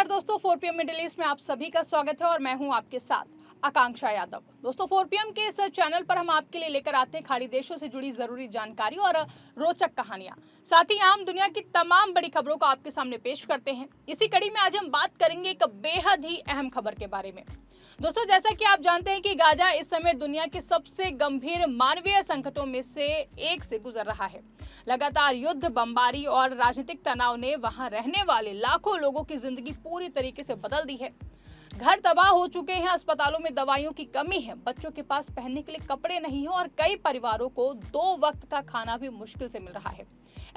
दोस्तों 4 PM middle east में आप सभी का स्वागत है और मैं हूं आपके साथ आकांक्षा यादव। दोस्तों 4 पीएम के इस चैनल पर हम आपके लिए लेकर आते हैं खाड़ी देशों से जुड़ी जरूरी जानकारी और रोचक कहानियां। साथ ही आम दुनिया की तमाम बड़ी खबरों को आपके सामने पेश करते हैं। इसी कड़ी में आज हम बात करेंगे एक बेहद ही अहम खबर के बारे में। दोस्तों जैसा कि आप जानते हैं कि गाजा इस समय दुनिया के सबसे गंभीर मानवीय संकटों में से एक से गुजर रहा है। लगातार युद्ध, बमबारी और राजनीतिक तनाव ने वहां रहने वाले लाखों लोगों की जिंदगी पूरी तरीके से बदल दी है। घर तबाह हो चुके हैं, अस्पतालों में दवाइयों की कमी है, बच्चों के पास पहनने के लिए कपड़े नहीं है और कई परिवारों को 2 वक्त का खाना भी मुश्किल से मिल रहा है।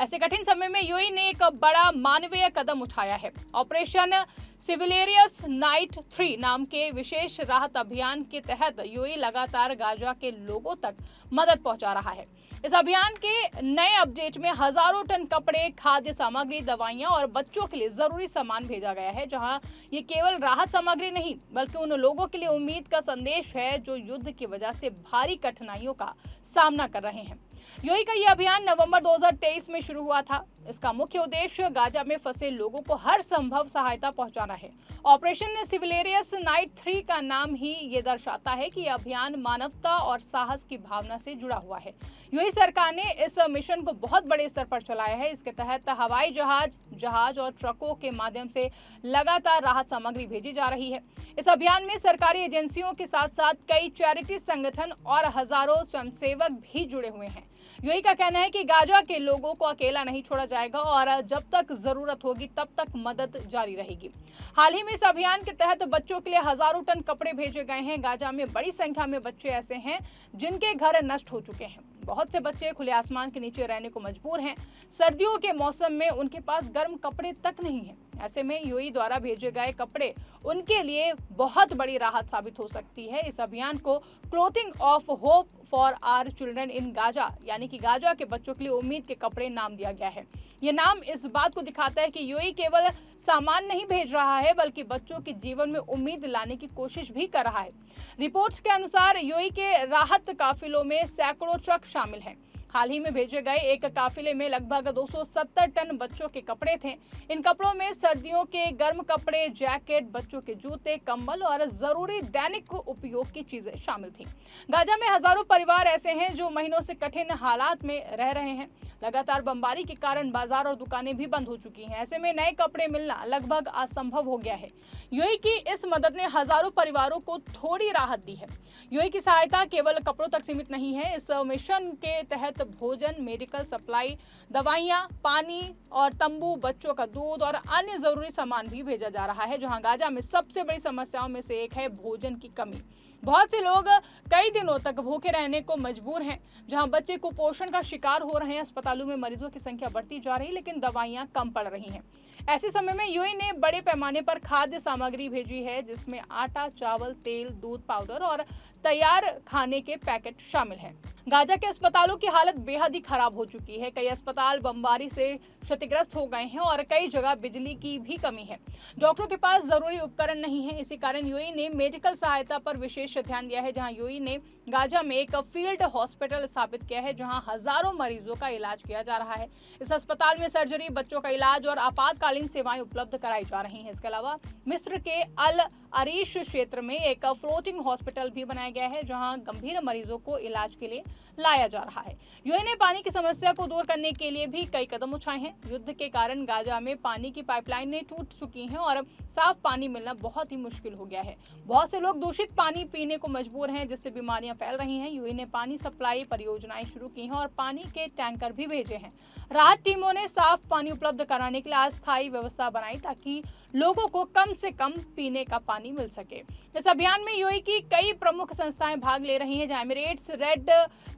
ऐसे कठिन समय में यूएई ने एक बड़ा मानवीय कदम उठाया है। ऑपरेशन सिविलियस नाइट 3 नाम के विशेष राहत अभियान के तहत यूएई लगातार गाजा के लोगों तक मदद पहुंचा रहा है। इस अभियान के नए अपडेट में हजारों टन कपड़े, खाद्य सामग्री, दवाइयां और बच्चों के लिए जरूरी सामान भेजा गया है। जहां ये केवल राहत सामग्री नहीं बल्कि उन लोगों के लिए उम्मीद का संदेश है जो युद्ध की वजह से भारी कठिनाइयों का सामना कर रहे हैं। यूएई का ये अभियान नवंबर 2023 में शुरू हुआ था। इसका मुख्य उद्देश्य गाजा में फंसे लोगों को हर संभव सहायता पहुंचाना है। ऑपरेशन सिविलियस नाइट 3 का नाम ही ये दर्शाता है कि यह अभियान मानवता और साहस की भावना से जुड़ा हुआ है। यूएई सरकार ने इस मिशन को बहुत बड़े स्तर पर चलाया है। इसके तहत हवाई जहाज और ट्रकों के माध्यम से लगातार राहत सामग्री भेजी जा रही है। इस अभियान में सरकारी एजेंसियों के साथ साथ कई चैरिटी संगठन और हजारों स्वयंसेवक भी जुड़े हुए हैं। यूएई का कहना है कि गाजा के लोगों को अकेला नहीं छोड़ा जाएगा और जब तक जरूरत होगी तब तक मदद जारी रहेगी। हाल ही में इस अभियान के तहत बच्चों के लिए हजारों टन कपड़े भेजे गए हैं। गाजा में बड़ी संख्या में बच्चे ऐसे हैं जिनके घर नष्ट हो चुके हैं। बहुत से बच्चे खुले आसमान के नीचे रहने को मजबूर हैं। सर्दियों के मौसम में उनके पास गर्म कपड़े तक नहीं हैं। ऐसे में यूएई द्वारा भेजे गए कपड़े उनके लिए बहुत बड़ी राहत साबित हो सकती है। इस अभियान को clothing of hope for our children in Gaza यानी कि गाजा के बच्चों के लिए उम्मीद के कपड़े नाम दिया गया है। ये नाम इस बात को दिखाता है कि यूएई केवल सामान नहीं भेज रहा है बल्कि बच्चों के जीवन में उम्मीद लाने की कोशिश भी कर रहा है। रिपोर्ट्स के अनुसार यूएई के राहत काफिलों में सैकड़ों ट्रक शामिल हैं। हाल ही में भेजे गए एक काफिले में लगभग 270 टन बच्चों के कपड़े थे। इन कपड़ों में सर्दियों के गर्म कपड़े, जैकेट, बच्चों के जूते, कंबल और जरूरी दैनिक उपयोग की चीजें शामिल थी। गाजा में हजारों परिवार ऐसे हैं जो महीनों से कठिन हालात में रह रहे हैं। लगातार बमबारी के कारण बाजार और दुकानें भी बंद हो चुकी हैं। ऐसे में नए कपड़े मिलना लगभग असंभव हो गया है। यूएई की इस मदद ने हजारों परिवारों को थोड़ी राहत दी है। यूएई की सहायता केवल कपड़ों तक सीमित नहीं है। इस मिशन के तहत भोजन, मेडिकल सप्लाई, दवाइयां, पानी और तंबू, बच्चों का दूध और अन्य जरूरी सामान भी भेजा जा रहा है। जहां गाजा में सबसे बड़ी समस्याओं में से एक है भोजन की कमी। बहुत से लोग कई दिनों तक भूखे रहने को मजबूर हैं। जहां बच्चे कुपोषण का शिकार हो रहे हैं, अस्पतालों में मरीजों की संख्या बढ़ती जा रही है लेकिन दवाइयां कम पड़ रही हैं। ऐसे समय में यूएई ने बड़े पैमाने पर खाद्य सामग्री भेजी है जिसमें आटा, चावल, तेल, दूध पाउडर और तैयार खाने के पैकेट शामिल हैं। गाजा के अस्पतालों की हालत बेहद ही खराब हो चुकी है। कई अस्पताल बमबारी से क्षतिग्रस्त हो गए हैं और कई जगह बिजली की भी कमी है। डॉक्टरों के पास जरूरी उपकरण नहीं है। इसी कारण यूएई ने मेडिकल सहायता पर विशेष ध्यान दिया है। जहां यूएई ने गाजा में एक फील्ड हॉस्पिटल स्थापित किया है जहां हजारों मरीजों का इलाज किया जा रहा है। इस अस्पताल में सर्जरी, बच्चों का इलाज और आपातकालीन सेवाएं उपलब्ध कराई जा रही हैं। इसके अलावा मिस्र के अल अरीश क्षेत्र में एक फ्लोटिंग हॉस्पिटल भी बनाया गया है जहां गंभीर मरीजों को इलाज के लिए लाया जा रहा है। यूएई ने पानी की समस्या को दूर करने के लिए भी कई कदम उठाए हैं। युद्ध के कारण गाजा में पानी की पाइपलाइनें टूट चुकी हैं और साफ पानी मिलना बहुत ही मुश्किल हो गया है। बहुत से लोग दूषित पानी पीने को मजबूर हैं जिससे बीमारियां फैल रही हैं। यूएई ने पानी सप्लाई परियोजनाएं शुरू की हैं और पानी के टैंकर भी भेजे हैं। राहत टीमों ने साफ पानी उपलब्ध कराने के लिए अस्थायी व्यवस्था बनाई ताकि लोगों को कम से कम पीने का पानी मिल सके। इस अभियान में यूएई की कई प्रमुख संस्थाएं भाग ले रही हैं जहां एमिरेट्स, रेड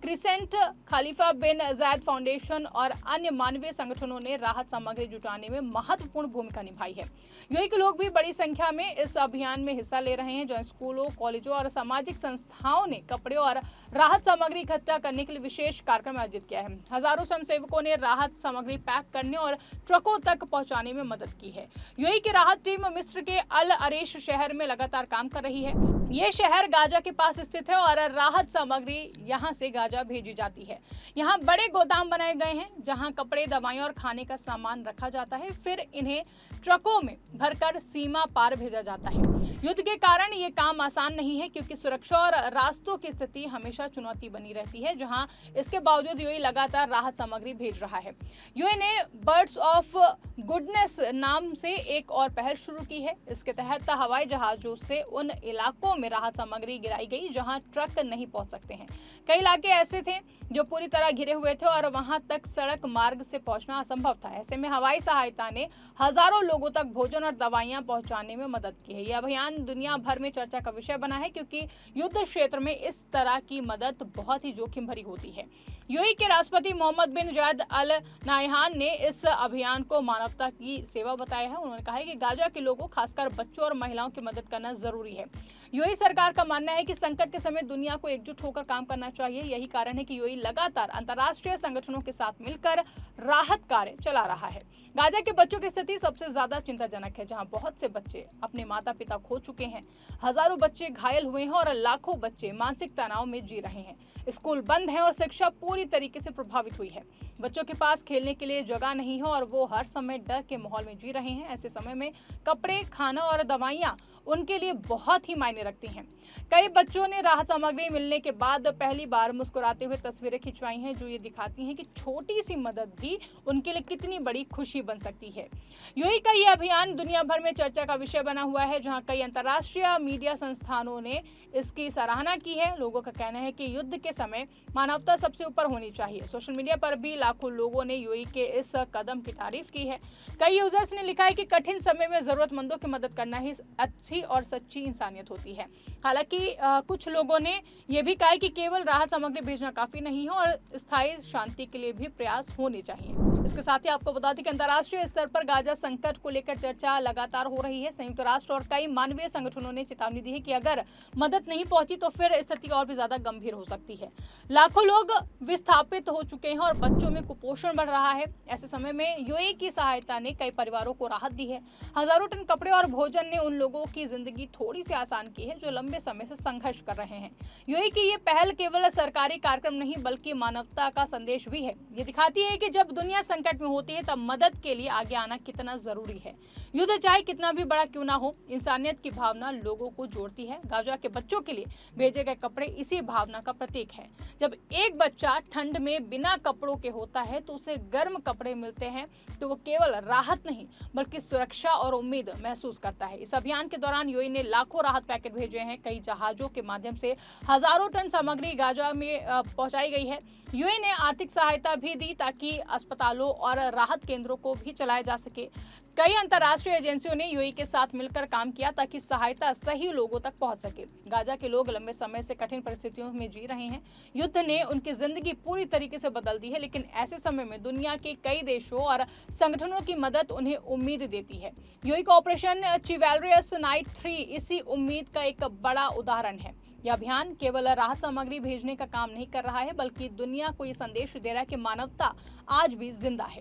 क्रिसेंट, खलीफा बिन जायद फाउंडेशन और अन्य मानवीय संगठनों ने राहत सामग्री जुटाने में महत्वपूर्ण भूमिका निभाई है। यूएई के लोग भी बड़ी संख्या में इस अभियान में हिस्सा ले रहे हैं। जो स्कूलों, कॉलेजों और सामाजिक संस्थाओं ने कपड़े और राहत सामग्री इकट्ठा करने के लिए विशेष कार्यक्रम आयोजित किया है। हजारों स्वयंसेवकों ने राहत राहत सामग्री पैक करने और ट्रकों तक पहुंचाने में मदद की है। यूएई की राहत टीम मिस्र के अल अरेश शहर में लगातार काम कर रही है। ये शहर गाजा के पास स्थित है और राहत सामग्री यहां से गाजा भेजी जाती है। यहाँ बड़े गोदाम बनाए गए हैं जहां कपड़े, दवाइयां और खाने का सामान रखा जाता है, फिर इन्हें ट्रकों में भरकर सीमा पार भेजा जाता है। युद्ध के कारण ये काम आसान नहीं है, क्योंकि सुरक्षा और रास्तों की स्थिति हमेशा चुनौती बनी रहती है। जहां इसके बावजूद यूएई लगातार राहत सामग्री भेज रहा है। यूएई ने बर्ड्स ऑफ गुडनेस नाम से एक और पहल शुरू की है। इसके तहत हवाई जहाजों से उन इलाकों में राहत सामग्री गिराई गई जहां ट्रक नहीं पहुंच सकते हैं। कई इलाके ऐसे थे जो पूरी तरह घिरे हुए थे और वहां तक सड़क मार्ग से पहुंचना असंभव था। ऐसे में हवाई सहायता ने हजारों लोगों तक भोजन और दवाइयां पहुंचाने में मदद की है। यह अभियान दुनिया भर में चर्चा का विषय बना है, क्योंकि युद्ध क्षेत्र में इस तरह की मदद बहुत ही जोखिम भरी होती है। यूएई के राष्ट्रपति मोहम्मद बिन जायद अल नाह्यान ने इस अभियान को मानवता की सेवा बताया है। उन्होंने कहा है कि गाजा के लोगों, खासकर बच्चों और महिलाओं की मदद करना जरूरी है। यूएई सरकार का मानना है कि संकट के समय दुनिया को एकजुट होकर काम करना चाहिए। यही कारण है कि यूएई लगातार अंतर्राष्ट्रीय संगठनों के साथ मिलकर राहत कार्य चला रहा है। गाजा के बच्चों की स्थिति सबसे ज्यादा चिंताजनक है, जहां बहुत से बच्चे अपने माता पिता खो चुके हैं, हजारों बच्चे घायल हुए हैं और लाखों बच्चे मानसिक तनाव में जी रहे हैं। स्कूल बंद हैं और शिक्षा पूरी तरीके से प्रभावित हुई है। बच्चों के पास खेलने के लिए जगह नहीं है और वो हर समय डर के माहौल में जी रहे हैं। ऐसे समय में कपड़े, खाना और दवाइयां उनके लिए बहुत ही मायने रखती हैं। कई बच्चों ने राहत सामग्री मिलने के बाद पहली बार मुस्कुराते हुए तस्वीरें खिंचवाई हैं, जो ये दिखाती हैं कि छोटी सी मदद भी उनके लिए कितनी बड़ी खुशी बन सकती है। यूएई का ये अभियान दुनिया भर में चर्चा का विषय बना हुआ है, जहां कई अंतर्राष्ट्रीय मीडिया संस्थानों ने इसकी सराहना की है। लोगों का कहना है कि युद्ध के समय मानवता सबसे ऊपर होनी चाहिए। सोशल मीडिया पर भी लाखों लोगों ने यूएई के इस कदम की तारीफ की है। कई यूजर्स ने लिखा है कि कठिन समय में जरूरतमंदों की मदद करना ही अच्छी और सच्ची इंसानियत होती है। हालांकि कुछ लोगों ने यह भी कहा है कि केवल राहत सामग्री भेजना काफी नहीं है और स्थायी शांति के लिए भी प्रयास होने चाहिए। इसके साथ ही आपको बता दें कि अंतर्राष्ट्रीय स्तर पर गाजा संकट को लेकर चर्चा लगातार हो रही है। संयुक्त राष्ट्र और कई मानवीय संगठनों ने चेतावनी दी है कि अगर मदद नहीं पहुंची तो फिर स्थिति और भी ज्यादा गंभीर हो सकती है। लाखों लोग विस्थापित हो चुके हैं और बच्चों में कुपोषण बढ़ रहा है। ऐसे समय में यूएई की सहायता ने कई परिवारों को राहत दी है। हजारों टन कपड़े और भोजन ने उन लोगों की जिंदगी थोड़ी सी आसान की है जो लंबे समय से संघर्ष कर रहे हैं। यूएई की ये पहल केवल सरकारी कार्यक्रम नहीं बल्कि मानवता का संदेश भी है। ये दिखाती है कि जब दुनिया संकट में होती है तब मदद के लिए आगे आना कितना जरूरी है। युद्ध चाहे कितना भी बड़ा क्यों ना हो, इंसानियत की भावना लोगों को जोड़ती है। गाजा के बच्चों के लिए भेजे गए कपड़े इसी भावना का प्रतीक है। जब एक बच्चा ठंड में बिना कपड़ों के होता है तो उसे गर्म कपड़े मिलते हैं तो वो केवल राहत नहीं बल्कि सुरक्षा और उम्मीद महसूस करता है। इस अभियान के दौरान यूएई ने लाखों राहत पैकेट भेजे हैं। कई जहाजों के माध्यम से हजारों टन सामग्री गाजा में पहुंचाई गई है। यूएई ने आर्थिक सहायता भी दी ताकि अस्पतालों और राहत केंद्रों को भी चलाया जा सके। कई अंतर्राष्ट्रीय एजेंसियों ने यूएई के साथ मिलकर काम किया ताकि सहायता सही लोगों तक पहुंच सके। गाजा के लोग लंबे समय से कठिन परिस्थितियों में जी रहे हैं। युद्ध ने उनकी जिंदगी पूरी तरीके से बदल दी है, लेकिन ऐसे समय में दुनिया के कई देशों और संगठनों की मदद उन्हें उम्मीद देती है। यूएई का ऑपरेशन चिवैलरियस नाइट 3 इसी उम्मीद का एक बड़ा उदाहरण है। यह अभियान केवल राहत सामग्री भेजने का काम नहीं कर रहा है बल्कि दुनिया को ये संदेश दे रहा है कि मानवता आज भी जिंदा है।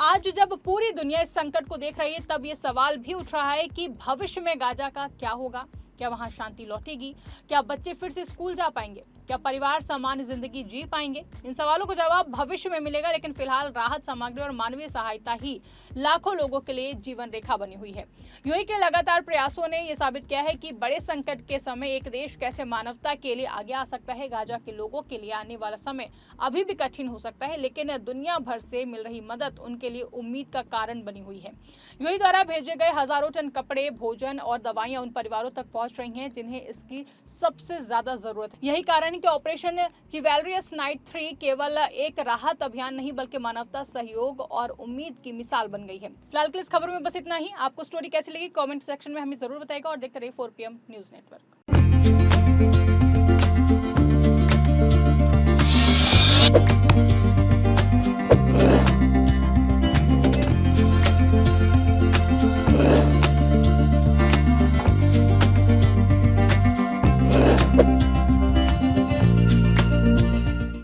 आज जब पूरी दुनिया इस संकट को देख रही है तब ये सवाल भी उठ रहा है कि भविष्य में गाजा का क्या होगा। क्या वहां शांति लौटेगी? क्या बच्चे फिर से स्कूल जा पाएंगे? क्या परिवार सामान्य जिंदगी जी पाएंगे? इन सवालों का जवाब भविष्य में मिलेगा, लेकिन फिलहाल राहत सामग्री और मानवीय सहायता ही लाखों लोगों के लिए जीवन रेखा बनी हुई है। यूएई के लगातार प्रयासों ने यह साबित किया है कि बड़े संकट के समय एक देश कैसे मानवता के लिए आगे आ सकता है। गाजा के लोगों के लिए आने वाला समय अभी भी कठिन हो सकता है, लेकिन दुनिया भर से मिल रही मदद उनके लिए उम्मीद का कारण बनी हुई है। यूएई द्वारा भेजे गए हजारों टन कपड़े, भोजन और दवाइयां उन परिवारों तक पहुंच रही हैं जिन्हें इसकी सबसे ज्यादा जरूरत है। यही कारण है कि ऑपरेशन चिवैलरियस नाइट 3 केवल एक राहत अभियान नहीं बल्कि मानवता, सहयोग और उम्मीद की मिसाल बन गई है। फिलहाल के इस खबर में बस इतना ही। आपको स्टोरी कैसी लगी कमेंट सेक्शन में हमें जरूर बताइएगा और देखते रहिए 4PM न्यूज नेटवर्क।